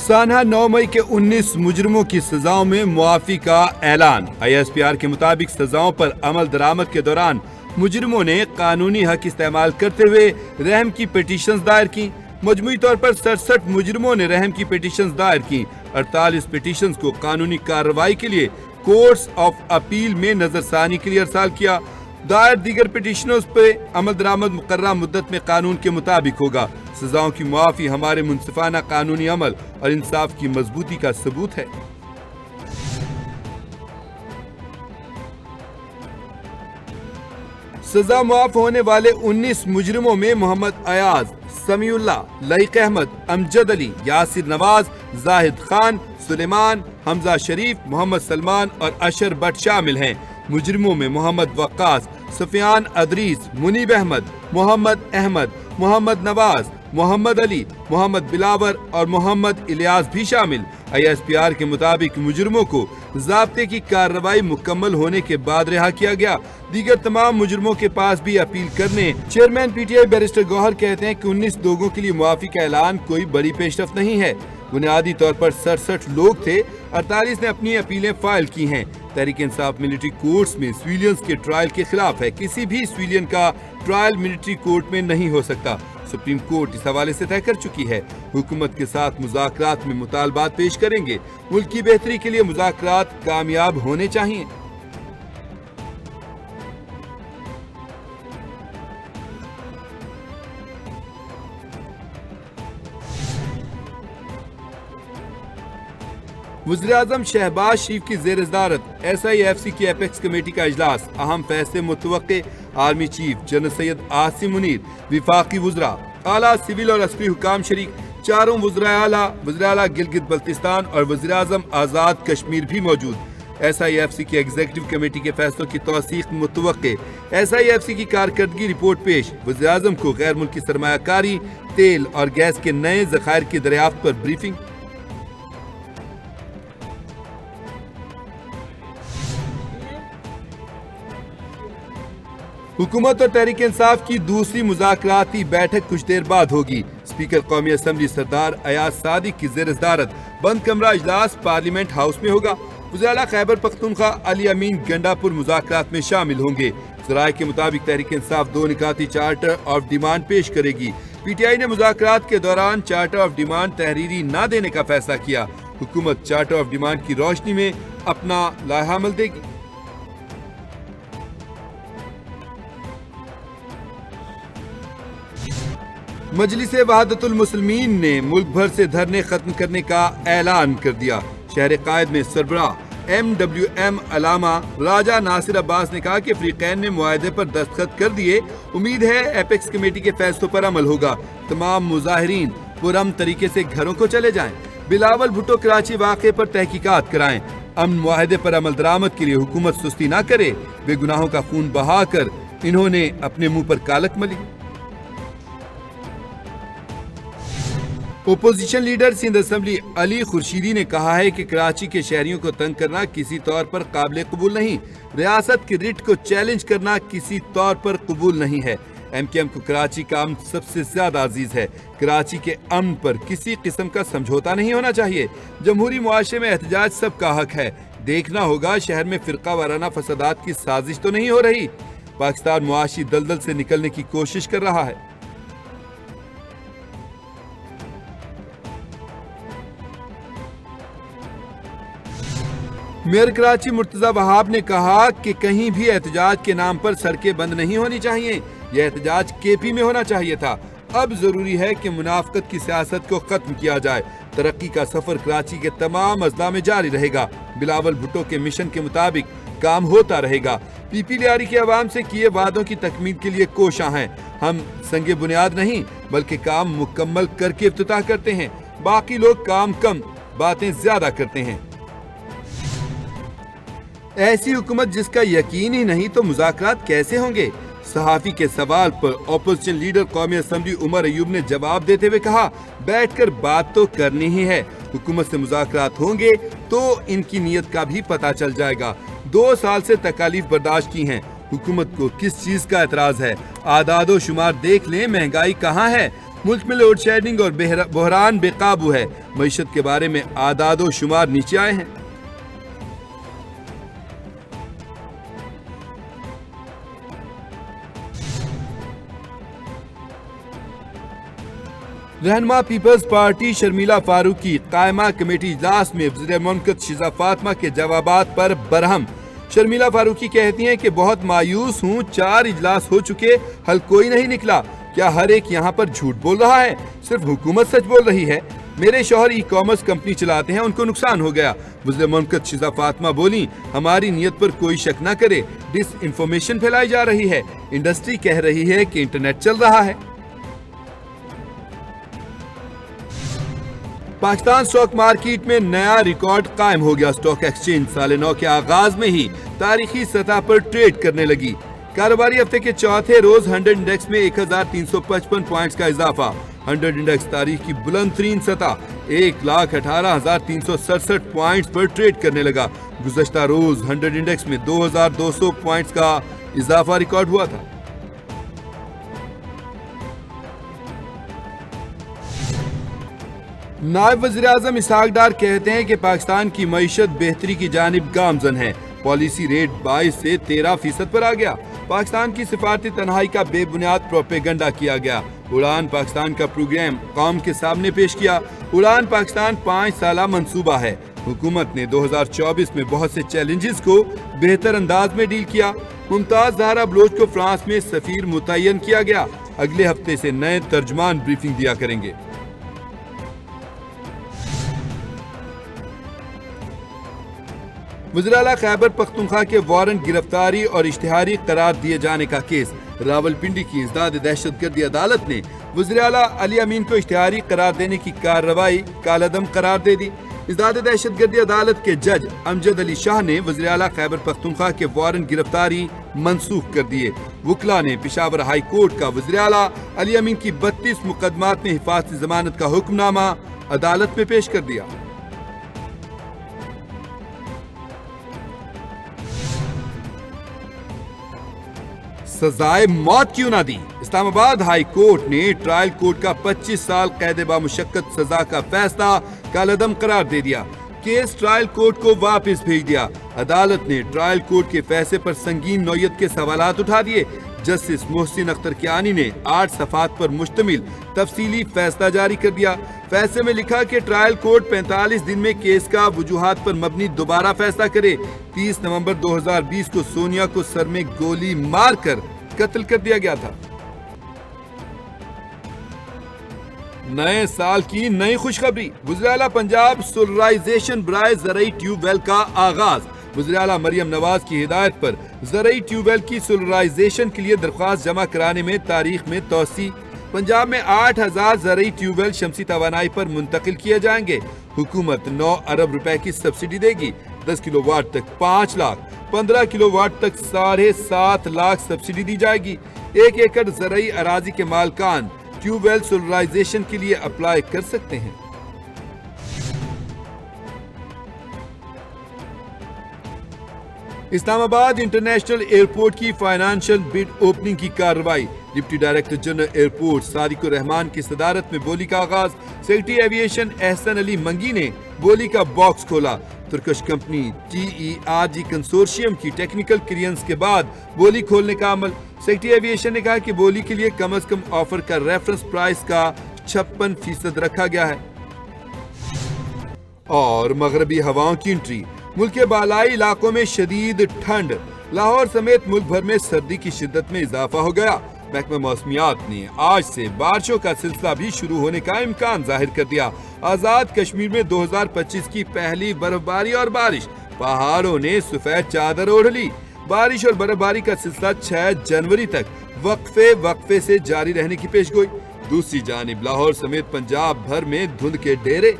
सानहा 9 मई के 19 मुजरिमों की सजाओं में मुआफी का ऐलान। ISPR के मुताबिक सजाओं पर अमल दरामद के दौरान मुजरिमों ने कानूनी हक इस्तेमाल करते हुए रहम की पिटीशंस दायर की। मजमूई तौर पर 67 मुजरिमों ने रहम की पिटीशंस दायर की। 48 पिटीशंस को कानूनी कार्रवाई के लिए कोर्ट्स ऑफ अपील में नजरसानी के लिए अरसाल किया। दायर दीगर पिटीशनों पे अमल दरामद मुकर्रर मुद्दत में कानून के मुताबिक होगा। सजाओं की मुआफी हमारे मुनसिफाना कानूनी अमल और इंसाफ की मजबूती का सबूत है। सजा मुआफ होने वाले 19 मुजरिमों में मोहम्मद अयाज, समीउल्लाह, लईक अहमद, अमजद अली, यासिर नवाज, जाहिद खान, सुलेमान, हमजा शरीफ, मोहम्मद सलमान और अशर भट्ट शामिल हैं। मुजरिमों में मोहम्मद वक्कास, सुफियान अदरीस, मुनीब अहमद, मोहम्मद अहमद, मोहम्मद नवाज, मोहम्मद अली, मोहम्मद बिलावर और मोहम्मद इलियास भी शामिल। ISPR के मुताबिक मुजरिमों को ज़ाब्ते की कार्रवाई मुकम्मल होने के बाद रिहा किया गया। दीगर तमाम मुजरिमों के पास भी अपील करने। चेयरमैन PTI बैरिस्टर गौहर कहते हैं कि 19 लोगों के लिए मुआफी का ऐलान कोई बड़ी पेशरफ्त नहीं है। बुनियादी तौर पर 67 लोग थे, 48 ने अपनी अपीलें फाइल की हैं। तहरीक इंसाफ मिलिट्री कोर्ट्स में सिविलियंस के ट्रायल के खिलाफ है। किसी भी सिविलियन का ट्रायल मिलिट्री कोर्ट में नहीं हो सकता। सुप्रीम कोर्ट इस हवाले से तय कर चुकी है। हुकूमत के साथ मुज़ाकरात में मुतालबात पेश करेंगे। मुल्क की बेहतरी के लिए मुज़ाकरात कामयाब होने चाहिए। वज़ीर-ए-आज़म शहबाज शरीफ की ज़ेर सदारत SIFC की एपेक्स कमेटी का इजलास। अहम फैसले मुतवक्के। Army chief general Syed Asim Munir, विफाकी वज़रा, आला सिविल और अस्करी हुकाम शरीक, चारों वज़ीर-ए-आला गिलगित बल्तिस्तान और वज़ीर-ए-आज़म आज़ाद कश्मीर भी मौजूद। SIFC की एग्जीक्यूटिव कमेटी के फैसलों की तौसीक मुतवक्के। SIFC की कारकर्दगी रिपोर्ट पेश। वज़ीर-ए-आज़म को गैर मुल्की सरमायाकारी, तेल और गैस के नए ज़खायर की दरियाफ्त पर ब्रीफिंग। हुकूमत और तहरीक इंसाफ की दूसरी मुज़ाकराती बैठक कुछ देर बाद होगी। स्पीकर कौमी असम्बली सरदार अयाज सादिक की ज़ेर सदारत बंद कमरा इजलास पार्लियामेंट हाउस में होगा। वज़ीर-ए-आला खैबर पख्तूनख्वा अली अमीन गंडापुर मुज़ाकरात में शामिल होंगे। ज़राए के मुताबिक Tehreek Insaf 2 निकाती charter of demand पेश करेगी। PTI ने मुज़ाकरात के दौरान चार्टर ऑफ डिमांड तहरीरी न देने का फैसला किया। हुकूमत चार्टर ऑफ डिमांड की रोशनी में अपना लाहामल देगी। मजलिस-ए वहदतुल मुस्लिमीन ने मुल्क भर से धरने खत्म करने का ऐलान कर दिया। शहर कायद में सरबराह MWM अलामा राजा नासिर अब्बास ने कहा कि अफ्रीकैन ने मुआहदे पर दस्तखत कर दिए। उम्मीद है एपेक्स कमेटी के फैसलों पर अमल होगा। तमाम मुजाहिरीन पुरअमन तरीके से घरों को चले जाएं। बिलावल भुट्टो कराची वाक़े पर तहकीकात कराएं। अमन मुआहदे पर अमल दरामद के लिए हुकूमत सुस्ती न करे। बेगुनाहों का खून बहाकर इन्होंने अपने मुंह पर कालक मली। Opposition leader Sindh assembly Ali Khurshidi ने कहा है कि कराची के शहरियों को तंग करना किसी तौर पर काबिल कबूल नहीं। रियासत की रिट को चैलेंज करना किसी तौर पर कबूल नहीं है। MKM को कराची का अमन सबसे ज्यादा अजीज है। कराची के अमन पर किसी किस्म का समझौता नहीं होना चाहिए। जमहूरी मुआशरे में एहतजाज सबका हक है। देखना होगा शहर में फिरका वाराना फसादात की साजिश तो नहीं हो रही। पाकिस्तान मुआशी दलदल से निकलने की कोशिश कर रहा है। मेयर कराची मुर्तजा वहाब ने कहा कि कहीं भी एहतजाज के नाम पर सड़कें बंद नहीं होनी चाहिए। यह एहतजाज KP में होना चाहिए था। अब जरूरी है कि मुनाफकत की सियासत को खत्म किया जाए। तरक्की का सफर कराची के तमाम अजला में जारी रहेगा। बिलावल भुट्टो के मिशन के मुताबिक काम होता रहेगा। PP लियारी के अवाम से किए वादों की तकमील के लिए कोशां हैं। हम संगे बुनियाद नहीं बल्कि काम मुकम्मल करके इफ्तिताह करते हैं। बाकी लोग काम कम बातें ज्यादा करते हैं। ऐसी हुकूमत जिसका यकीन ही नहीं तो मुज़ाकरात कैसे होंगे? सहाफ़ी के सवाल पर ऑपोजिशन लीडर कौमी असम्बली उमर अयूब ने जवाब देते हुए कहा, बैठकर बात तो करनी ही है। हुकूमत से मुज़ाकरात होंगे तो इनकी नीयत का भी पता चल जाएगा। 2 साल से तकालीफ बर्दाश्त की हैं। हुकूमत को किस चीज का एतराज है? आदादो शुमार देख लें, महंगाई कहाँ है? ملک میں لوڈ شیڈنگ اور بحران بے قابو ہے. معیشت کے بارے میں اعداد و شمار نیچے آئے ہیں. رہنما پیپلز پارٹی شرمیلا فاروقی قائمہ کمیٹی اجلاس میں وزیر مملکت شیزہ فاطمہ کے جوابات پر برہم. شرمیلا فاروقی کہتی ہیں کہ بہت مایوس ہوں, 4 اجلاس ہو چکے, حل کوئی نہیں نکلا. کیا ہر ایک یہاں پر جھوٹ بول رہا ہے؟ صرف حکومت سچ بول رہی ہے. میرے شوہر ای کامرس کمپنی چلاتے ہیں, ان کو نقصان ہو گیا. وزیر مملکت شیزہ فاطمہ بولی, ہماری نیت پر کوئی شک نہ کرے, ڈس انفارمیشن پھیلائی جا رہی ہے. انڈسٹری کہہ رہی ہے کہ انٹرنیٹ چل رہا ہے. پاکستان سٹاک مارکیٹ میں نیا ریکارڈ قائم ہو گیا. سٹاک ایکسچینج سال نو کے آغاز میں ہی تاریخی سطح پر ٹریڈ کرنے لگی. کاروباری ہفتے کے چوتھے روز 100 انڈیکس میں 1355 پوائنٹس کا اضافہ. 100 انڈیکس تاریخ کی بلند ترین سطح 1,18,367 پوائنٹس پر ٹریڈ کرنے لگا. گزشتہ روز 100 انڈیکس میں 2,200 پوائنٹس کا اضافہ ریکارڈ ہوا تھا. نائب وزیر اعظم اسحاق ڈار کہتے ہیں کہ پاکستان کی معیشت بہتری کی جانب گامزن ہے. پالیسی ریٹ 22 سے 13% پر آ گیا. پاکستان کی سفارتی تنہائی کا بے بنیاد پروپیگنڈا کیا گیا. اڑان پاکستان کا پروگرام قوم کے سامنے پیش کیا. اڑان پاکستان 5 سالہ منصوبہ ہے. حکومت نے 2024 میں بہت سے چیلنجز کو بہتر انداز میں ڈیل کیا. ممتاز زہرا بلوچ کو فرانس میں سفیر متعین کیا گیا. اگلے ہفتے سے نئے ترجمان بریفنگ دیا کریں گے. وزراعلیٰ خیبر پختونخوا کے وارنٹ گرفتاری اور اشتہاری قرار دیے جانے کا کیس. راولپنڈی کی ازداد دہشت گردی عدالت نے وزراعلیٰ علی امین کو اشتہاری قرار دینے کی کارروائی کالعدم قرار دے دی. ازداد دہشت گردی عدالت کے جج امجد علی شاہ نے وزراعلیٰ خیبر پختونخوا کے وارنٹ گرفتاری منسوخ کر دیے. وکلاء نے پشاور ہائی کورٹ کا وزراعلیٰ علی امین کی 32 مقدمات میں حفاظتی ضمانت کا حکم نامہ عدالت میں پیش کر دیا. سزائے موت کیوں نہ دی؟ اسلام آباد ہائی کورٹ نے ٹرائل کورٹ کا 25 سال قید بامشقت سزا کا فیصلہ کالعدم قرار دے دیا. کیس ٹرائل کورٹ کو واپس بھیج دیا. عدالت نے ٹرائل کورٹ کے فیصلے پر سنگین نوعیت کے سوالات اٹھا دیے. جسٹس محسن اختر کیانی نے 8 صفحات پر مشتمل تفصیلی فیصلہ جاری کر دیا. فیصلے میں لکھا کہ ٹرائل کورٹ 45 دن میں کیس کا وجوہات پر مبنی دوبارہ فیصلہ کرے. 30 نومبر 2020 کو سونیا کو سر میں گولی مار کر قتل کر دیا گیا تھا. نئے سال کی نئی خوشخبری. وزراعلیٰ پنجاب سولرائزیشن برائے زرعی ٹیوب ویل کا آغاز. وزراعلیٰ مریم نواز کی ہدایت پر زرعی ٹیوب ویل کی سولرائزیشن کے لیے درخواست جمع کرانے میں تاریخ میں توسیع. پنجاب میں 8,000 زرعی ٹیوب ویل شمسی توانائی پر منتقل کیے جائیں گے. حکومت 9 ارب روپے کی سبسڈی دے گی. 10 کلو واٹ تک 5 لاکھ، 15 کلو واٹ تک 7.5 لاکھ سبسڈی دی جائے گی. 1 ایکڑ زرعی اراضی کے مالکان ٹیوب ویل سولرائزیشن کے لیے اپلائی کر سکتے ہیں. اسلام آباد انٹرنیشنل ایئرپورٹ کی فائنانشل بڈ اوپننگ کی کارروائی. ڈپٹی ڈائریکٹر جنرل ایئرپورٹ صادق الرحمان کی صدارت میں بولی کا آغاز. سیکرٹری ایویشن احسن علی منگی نے بولی کا باکس کھولا. ترکش کمپنی TERG کنسورشیم کی ٹیکنیکل کلیئرنس کے بعد بولی کھولنے کا عمل. سیکرٹری ایویشن نے کہا کہ بولی کے لیے کم از کم آفر کا ریفرنس پرائس کا 56% رکھا گیا ہے. اور مغربی ہواؤں کی انٹری. ملک کے بالائی علاقوں میں شدید ٹھنڈ. لاہور سمیت ملک بھر میں سردی کی شدت میں اضافہ ہو گیا. محکمہ موسمیات نے آج سے بارشوں کا سلسلہ بھی شروع ہونے کا امکان ظاہر کر دیا. آزاد کشمیر میں 2025 کی پہلی برف باری اور بارش. پہاڑوں نے سفید چادر اوڑھ لی. بارش اور برف باری کا سلسلہ 6 جنوری تک وقفے سے جاری رہنے کی پیشگوئی. دوسری جانب لاہور سمیت پنجاب بھر میں دھند کے ڈیرے.